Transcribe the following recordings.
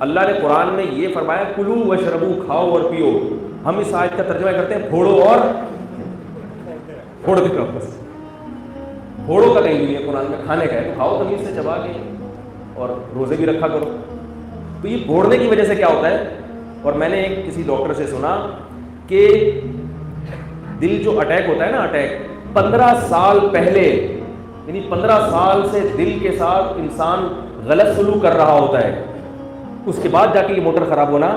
اللہ نے قرآن میں یہ فرمایا کلو وشربو، کھاؤ اور پیو. ہم اس آیت کا ترجمہ کرتے ہیں پھوڑو اور پھوڑ کے طرف. بس پھوڑو کا نہیں ہے قرآن میں، کھانے کا ہے. کھاؤ تمیز سے چبا کے اور روزے بھی رکھا کرو. تو یہ پھوڑنے کی وجہ سے کیا ہوتا ہے، اور میں نے ایک کسی ڈاکٹر سے سنا کہ دل جو اٹیک ہوتا ہے نا، اٹیک 15 سال پہلے، یعنی 15 سال سے دل کے ساتھ انسان غلط سلوک کر رہا ہوتا ہے، اس کے بعد جا کے یہ موٹر خراب ہونا.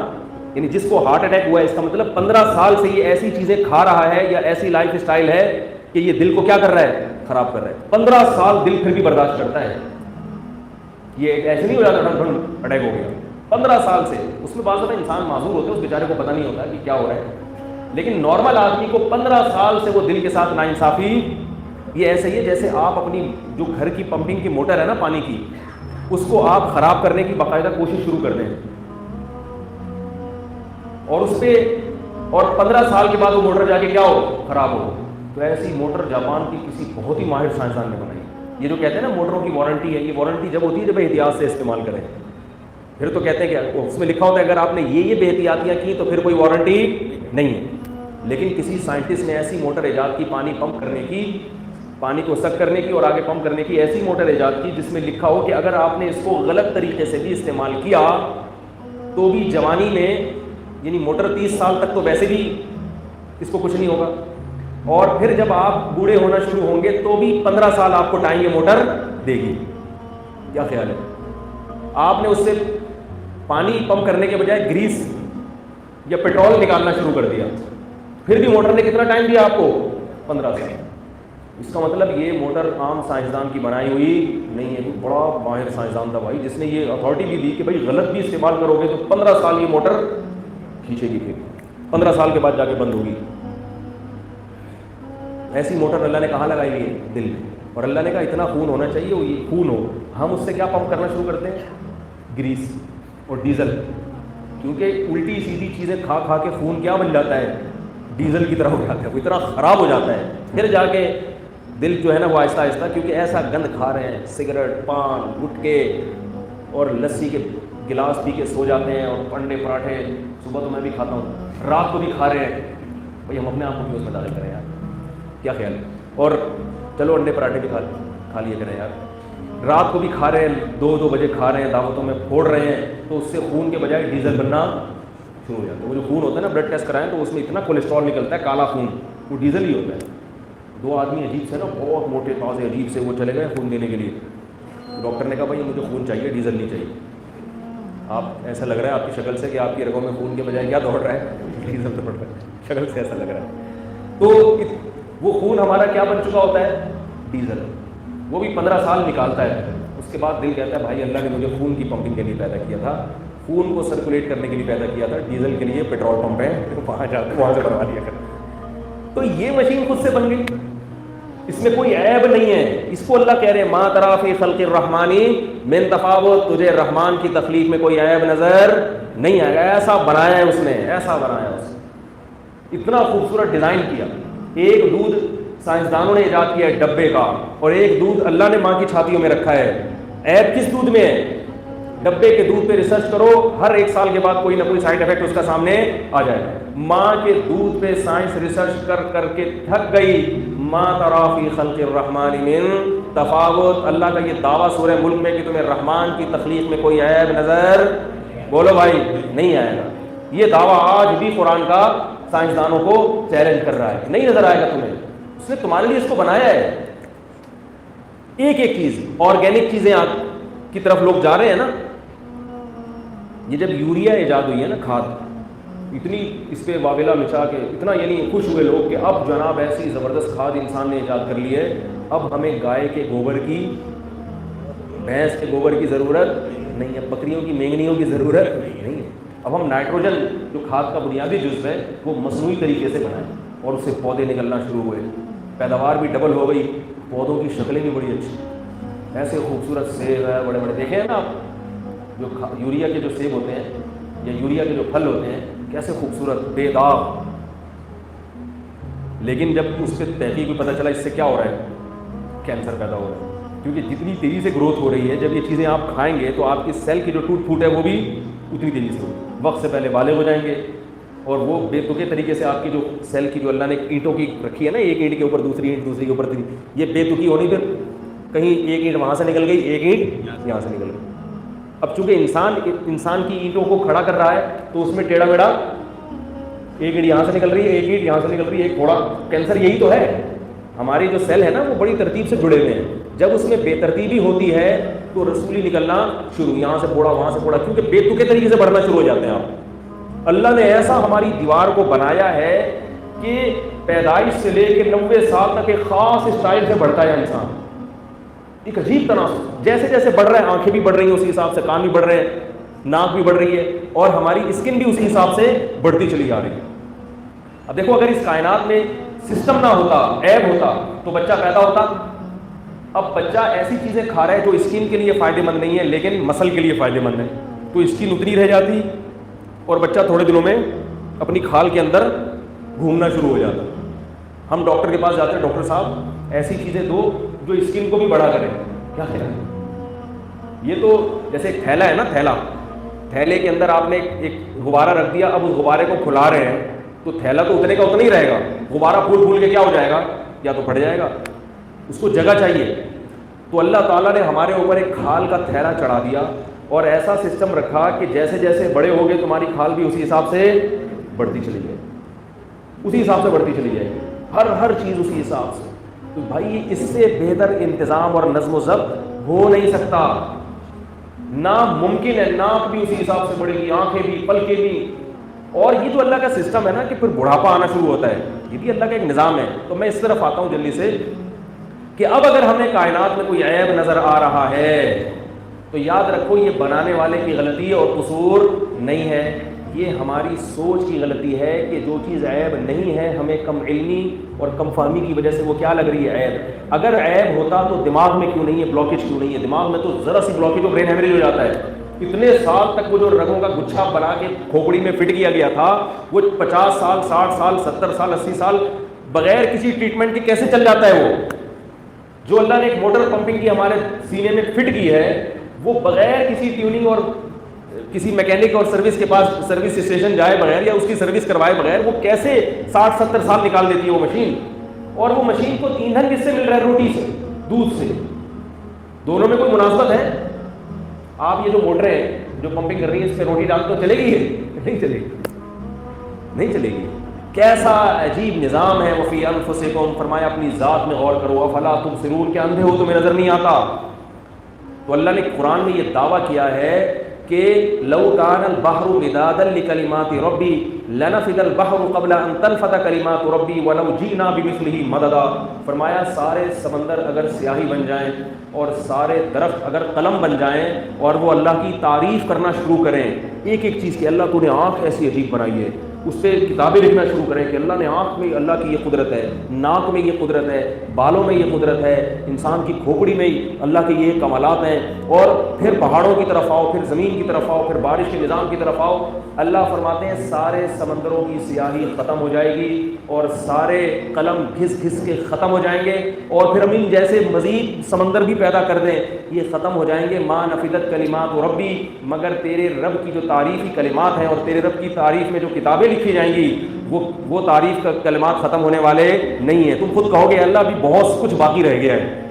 یعنی جس کو ہارٹ اٹیک ہوا ہے اس کا مطلب 15 سال سے یہ ایسی چیزیں کھا رہا ہے یا ایسی لائف اسٹائل ہے کہ یہ دل کو کیا کر رہا ہے، خراب کر رہا ہے. 15 سال دل پھر بھی برداشت کرتا ہے. یہ ایسے نہیں ہو جاتا ڈھنگ اٹیک ہو گیا. 15 سال سے اس میں بعض دفعہ انسان معذور ہوتے ہیں، اس بیچارے کو پتہ نہیں ہوتا کہ کیا ہو رہا ہے. لیکن نارمل آدمی کو 15 سال سے وہ دل کے ساتھ ناانصافی، یہ ایسے ہی ہے جیسے آپ اپنی جو گھر کی پمپنگ کی موٹر ہے نا پانی کی، اس کو آپ خراب کرنے کی باقاعدہ کوشش شروع کر دیں اور اس پہ، اور 15 سال کے بعد وہ موٹر جا کے کیا ہو، خراب ہو. تو ایسی موٹر جاپان کی کسی بہت ہی ماہر سائنسدان نے بنائی. یہ جو کہتے ہیں نا موٹروں کی وارنٹی ہے، یہ وارنٹی جب ہوتی ہے جب احتیاط سے استعمال کریں. پھر تو کہتے ہیں کہ اس میں لکھا ہوتا ہے اگر آپ نے یہ بے احتیاطیاں کی تو پھر کوئی وارنٹی نہیں ہے. لیکن کسی سائنٹسٹ نے ایسی موٹر ایجاد کی، پانی پمپ کرنے کی، پانی کو سک کرنے کی اور آگے پمپ کرنے کی ایسی موٹر ایجاد کی جس میں لکھا ہو کہ اگر آپ نے اس کو غلط طریقے سے بھی استعمال کیا تو بھی جوانی میں، یعنی موٹر 30 سال تک تو ویسے بھی اس کو کچھ نہیں ہوگا، اور پھر جب آپ بوڑھے ہونا شروع ہوں گے تو بھی 15 سال آپ کو ٹائم یہ موٹر دے گی. کیا خیال ہے؟ آپ نے اس سے پانی پمپ کرنے کے بجائے گریس یا پیٹرول نکالنا شروع کر دیا، پھر بھی موٹر نے کتنا ٹائم دیا آپ کو، 15 سال. اس کا مطلب یہ موٹر عام سائنسدان کی بنائی ہوئی نہیں ہے، کوئی بڑا ماہر سائنسدان تھا بھائی جس نے یہ اتھارٹی بھی دی کہ بھائی غلط بھی استعمال کرو گے تو 15 سال یہ موٹر کھینچے گی، پھر 15 سال کے بعد جا کے بند ہوگی. ایسی موٹر اللہ نے کہاں لگائی ہوئی ہے، دل میں. اور اللہ نے کہا اتنا خون ہونا چاہیے، وہ یہ خون ہو. ہم اس سے کیا پمپ کرنا شروع کرتے ہیں، گریس اور ڈیزل، کیونکہ الٹی سیدھی چیزیں کھا کھا کے خون کیا بن جاتا ہے، ڈیزل کی طرح ہو جاتا ہے، وہ اتنا خراب ہو جاتا ہے. پھر جا کے دل جو ہے نا وہ آہستہ آہستہ، کیونکہ ایسا گند کھا رہے ہیں، سگریٹ، پان، گٹکے اور لسی کے گلاس پی کے سو جاتے ہیں، اور انڈے پراٹھے صبح تو میں بھی کھاتا ہوں، رات کو بھی کھا رہے ہیں. بھائی ہم اپنے آپ کو بھی اس میں داخل کریں یار، کیا خیال ہے؟ اور چلو انڈے پراٹھے بھی کھا لیے کریں یار، رات کو بھی کھا رہے ہیں، 2 بجے کھا رہے ہیں، دعوتوں میں پھوڑ رہے ہیں، تو اس سے خون کے بجائے ڈیزل بننا شروع ہو جاتا ہے. وہ جو خون ہوتا ہے نا، بلڈ ٹیسٹ کرائیں تو اس میں اتنا کولیسٹرول نکلتا ہے، کالا خون، وہ ڈیزل ہی ہوتا ہے. 2 آدمی عجیب سے نا، بہت موٹے تازے عجیب سے، وہ چلے گئے خون دینے کے لیے. ڈاکٹر نے کہا بھائی مجھے خون چاہیے، ڈیزل نہیں چاہیے. آپ ایسا لگ رہا ہے آپ کی شکل سے کہ آپ کی رگوں میں خون کے بجائے کیا دوڑ رہا ہے، ڈیزل دوڑ رہا ہے، شکل سے ایسا لگ رہا ہے. تو وہ خون ہمارا کیا بن چکا ہوتا ہے، ڈیزل. وہ بھی 15 سال نکالتا ہے. اس کے بعد دل کہتا ہے بھائی اللہ نے مجھے خون کی پمپنگ کے لیے پیدا کیا تھا، خون کو سرکولیٹ کرنے کے لیے پیدا کیا تھا، ڈیزل کے لیے پیٹرول پمپ ہے، وہاں جاتے وہاں سے بنوا لیا کر. تو یہ مشین خود سے بن گئی، اس میں کوئی عیب نہیں ہے. اس کو اللہ کہہ رہے ہیں ما تری فی خلق الرحمن من تفاوت، تجھے رحمان کی تخلیق میں کوئی عیب نظر نہیں آئے گا. ایسا بنایا ہے اس نے، ایسا بنایا اس نے، اتنا خوبصورت ڈیزائن کیا. ایک دودھ سائنسدانوں نے ایجاد کیا ہے ڈبے کا، اور ایک دودھ اللہ نے ماں کی چھاتیوں میں رکھا ہے. عیب کس دودھ میں ہے؟ ڈبے کے دودھ پہ ریسرچ کرو، ہر 1 سال کے بعد کوئی نہ کوئی سائیڈ افیکٹ اس کا سامنے آ جائے. ماں کے دودھ پہ سائنس ریسرچ کر کر کے تھک گئی. ما تری فی خلق الرحمن من تفاوت، اللہ کا یہ دعویٰ سورہ ملک میں کہ تمہیں رحمان کی تخلیق میں کوئی عیب نظر، بولو بھائی، نہیں آئے گا. یہ دعویٰ آج بھی قرآن کا سائنسدانوں کو چیلنج کر رہا ہے، نہیں نظر آئے گا تمہیں. اس نے تمہارے لیے اس کو بنایا ہے. ایک ایک چیز، آرگینک چیزیں کی طرف لوگ جا رہے ہیں نا. یہ جب یوریا ایجاد ہوئی ہے نا، کھاد، اتنی اس پہ واویلا مچا کے اتنا یعنی خوش ہوئے لوگ کہ اب جناب ایسی زبردست کھاد انسان نے ایجاد کر لی ہے، اب ہمیں گائے کے گوبر کی، بھینس کے گوبر کی ضرورت نہیں ہے، بکریوں کی مینگنیوں کی ضرورت نہیں ہے. اب ہم نائٹروجن جو کھاد کا بنیادی جزو ہے وہ مصنوعی طریقے سے بنائیں، اور اس سے پودے نکلنا شروع ہوئے، پیداوار بھی ڈبل ہو گئی، پودوں کی شکلیں بھی بڑی اچھی، ایسے خوبصورت سیب ہے بڑے بڑے. دیکھیں نا آپ، جو یوریا کے جو سیب ہوتے ہیں یا یوریا کے جو پھل ہوتے ہیں کیسے خوبصورت بے داغ. لیکن جب اس پہ تحقیق بھی پتہ چلا اس سے کیا ہو رہا ہے، کینسر پیدا ہو رہا ہے. کیونکہ جتنی تیزی سے گروتھ ہو رہی ہے، جب یہ چیزیں آپ کھائیں گے تو آپ کی سیل کی جو ٹوٹ پھوٹ ہے وہ بھی اتنی تیزی سے ہوگی، وقت سے پہلے بالغ ہو جائیں گے، اور وہ بے تکے طریقے سے آپ کی جو سیل کی جو اللہ نے اینٹوں کی رکھی ہے نا، ایک اینٹ کے اوپر دوسری اینٹ، دوسری کے اوپر تیسری، یہ بے تکی ہونی، پھر کہیں ایک اینٹ وہاں سے نکل گئی، ایک اینٹ یہاں سے نکل گئی۔ اب چونکہ انسان کی اینٹوں کو کھڑا کر رہا ہے تو اس میں ٹیڑھا میڑھا ایک اینٹ یہاں سے نکل رہی ہے، ایک اینٹ یہاں سے نکل رہی ہے، ایک تھوڑا کینسر یہی تو ہے۔ ہماری جو سیل ہے نا وہ بڑی ترتیب سے جڑے ہوئے ہیں، جب اس میں بے ترتیبی ہوتی ہے تو رسولی نکلنا شروع، یہاں سے پھوڑا وہاں سے پھوڑا، کیونکہ بے تکے طریقے سے بڑھنا شروع ہو جاتے ہیں آپ۔ اللہ نے ایسا ہماری دیوار کو بنایا ہے کہ پیدائش سے لے کے 90 سال تک ایک خاص اسٹائل سے بڑھتا ہے انسان، ایک عجیب تناسب، جیسے جیسے بڑھ رہا ہے آنکھیں بھی بڑھ رہی ہیں اسی حساب سے، کان بھی بڑھ رہے ہیں، ناک بھی بڑھ رہی ہے، اور ہماری اسکن بھی اسی حساب سے بڑھتی چلی جا رہی ہے۔ اب دیکھو اگر اس کائنات میں سسٹم نہ ہوتا، عیب ہوتا، تو بچہ پیدا ہوتا۔ اب بچہ ایسی چیزیں کھا رہا ہے جو اسکن کے لیے فائدہ مند نہیں ہے لیکن مسل کے لیے فائدہ مند ہے، تو اسکن اتنی رہ جاتی اور بچہ تھوڑے دنوں میں اپنی کھال کے اندر گھومنا شروع ہو جاتا۔ ہم ڈاکٹر کے پاس جاتے ہیں، ڈاکٹر صاحب ایسی چیزیں دو جو اسکن کو بھی بڑا کرے، کیا خیال ہے؟ یہ تو جیسے ایک تھیلا ہے نا، تھیلے کے اندر آپ نے ایک غبارہ رکھ دیا، اب اس غبارے کو کھلا رہے ہیں تو تھیلا تو اتنے کا اتنا ہی رہے گا، غبارہ پھول پھول کے کیا ہو جائے گا، یا تو پھٹ جائے گا، اس کو جگہ چاہیے۔ تو اللہ تعالیٰ نے ہمارے اوپر ایک کھال کا تھیلا چڑھا دیا اور ایسا سسٹم رکھا کہ جیسے جیسے بڑے ہوگے تمہاری کھال بھی اسی حساب سے بڑھتی چلی جائے، اسی حساب سے بڑھتی چلی جائے گی، ہر چیز اسی حساب سے۔ تو بھائی اس سے بہتر انتظام اور نظم و ضبط ہو نہیں سکتا، ناممکن ہے۔ ناک بھی اسی حساب سے بڑھے گی، آنکھیں بھی، پلکیں بھی، اور یہ جو اللہ کا سسٹم ہے نا کہ پھر بڑھاپا آنا شروع ہوتا ہے، یہ بھی اللہ کا ایک نظام ہے۔ تو میں اس طرف آتا ہوں جلدی سے کہ اب اگر ہمیں کائنات میں کوئی عیب نظر آ رہا ہے تو یاد رکھو یہ بنانے والے کی غلطی اور قصور نہیں ہے، یہ ہماری سوچ کی غلطی ہے کہ جو چیز عیب نہیں ہے ہمیں کم علمی اور کم فہمی کی وجہ سے وہ کیا لگ رہی ہے عیب۔ اگر عیب ہوتا تو دماغ میں کیوں نہیں ہے، بلاکیج کیوں نہیں ہے؟ دماغ میں تو ذرا سی بلاکیج اور برین ہیمریج ہو جاتا ہے۔ اتنے سال تک وہ جو رگوں کا گچھا بنا کے کھوپڑی میں فٹ کیا گیا تھا، وہ 50 سال 60 سال 70 سال 80 سال بغیر کسی ٹریٹمنٹ کے کیسے چل جاتا ہے؟ وہ جو اللہ نے ایک موٹر پمپنگ کی ہمارے سینے میں فٹ کی ہے، وہ بغیر کسی ٹیوننگ اور کسی میکینک اور سروس کے پاس سروس اسٹیشن جائے بغیر یا اس کی سروس کروائے بغیر وہ کیسے 60-70 سال نکال دیتی ہے وہ مشین۔ اور وہ مشین کو ایندھن کس سے مل رہا ہے؟ روٹی سے، دودھ سے۔ دونوں میں کوئی مناسبت ہے؟ آپ یہ جو موٹریں ہیں جو پمپنگ کر رہی ہیں اس پہ روٹی ڈال تو چلے گی؟ نہیں چلے گی، نہیں چلے گی۔ کیسا عجیب نظام ہے۔ وفی انفسکم، فرمایا اپنی ذات میں غور کرو، افلا تبصرون، کیا اندھے ہو تمہیں نظر نہیں آتا؟ تو اللہ نے قرآن میں یہ دعویٰ کیا ہے کہ لو کان البحر مدادا لکلمات ربی لنفد البحر قبل ان تنفد کلمات ربی ولو جئنا بمثلہ مددا۔ فرمایا سارے سمندر اگر سیاہی بن جائیں اور سارے درخت اگر قلم بن جائیں اور وہ اللہ کی تعریف کرنا شروع کریں ایک ایک چیز کی، اللہ تو نے آنکھ ایسی عجیب بنائی ہے، اس پہ کتابیں لکھنا شروع کریں کہ اللہ نے آنکھ میں اللہ کی یہ قدرت ہے، ناک میں یہ قدرت ہے، بالوں میں یہ قدرت ہے، انسان کی کھوپڑی میں اللہ کے یہ کمالات ہیں، اور پھر پہاڑوں کی طرف آؤ، پھر زمین کی طرف آؤ، پھر بارش کے نظام کی طرف آؤ۔ اللہ فرماتے ہیں سارے سمندروں کی سیاہی ختم ہو جائے گی اور سارے قلم گھس گھس کے ختم ہو جائیں گے، اور پھر ہم ان جیسے مزید سمندر بھی پیدا کر دیں یہ ختم ہو جائیں گے۔ ما نفدت کلمات ربی، مگر تیرے رب کی جو تعریفی کلمات ہیں اور تیرے رب کی تعریف میں جو کتابیں لکھی جائیں گی وہ تعریف کا کلمات ختم ہونے والے نہیں ہیں۔ تم خود کہو گے اللہ بھی بہت کچھ باقی رہ گیا ہے،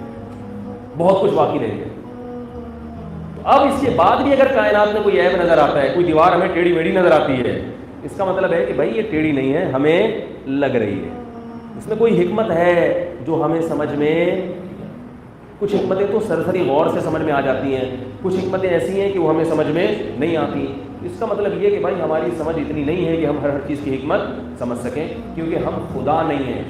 بہت کچھ باقی رہ گیا۔ تو اب اس کے بعد بھی اگر کائنات میں کوئی عیب نظر آتا ہے، کوئی دیوار ہمیں ٹیڑھی میڑھی نظر آتی ہے، اس کا مطلب ہے کہ بھائی یہ ٹیڑھی نہیں ہے، ہمیں لگ رہی ہے، اس میں کوئی حکمت ہے جو ہمیں سمجھ میں، کچھ حکمتیں تو سرسری غور سے سمجھ میں آ جاتی ہیں، کچھ حکمتیں ایسی ہیں کہ وہ ہمیں سمجھ میں نہیں آتی۔ اس کا مطلب یہ کہ بھائی ہماری سمجھ اتنی نہیں ہے کہ ہم ہر چیز کی حکمت سمجھ سکیں، کیونکہ ہم خدا نہیں ہیں۔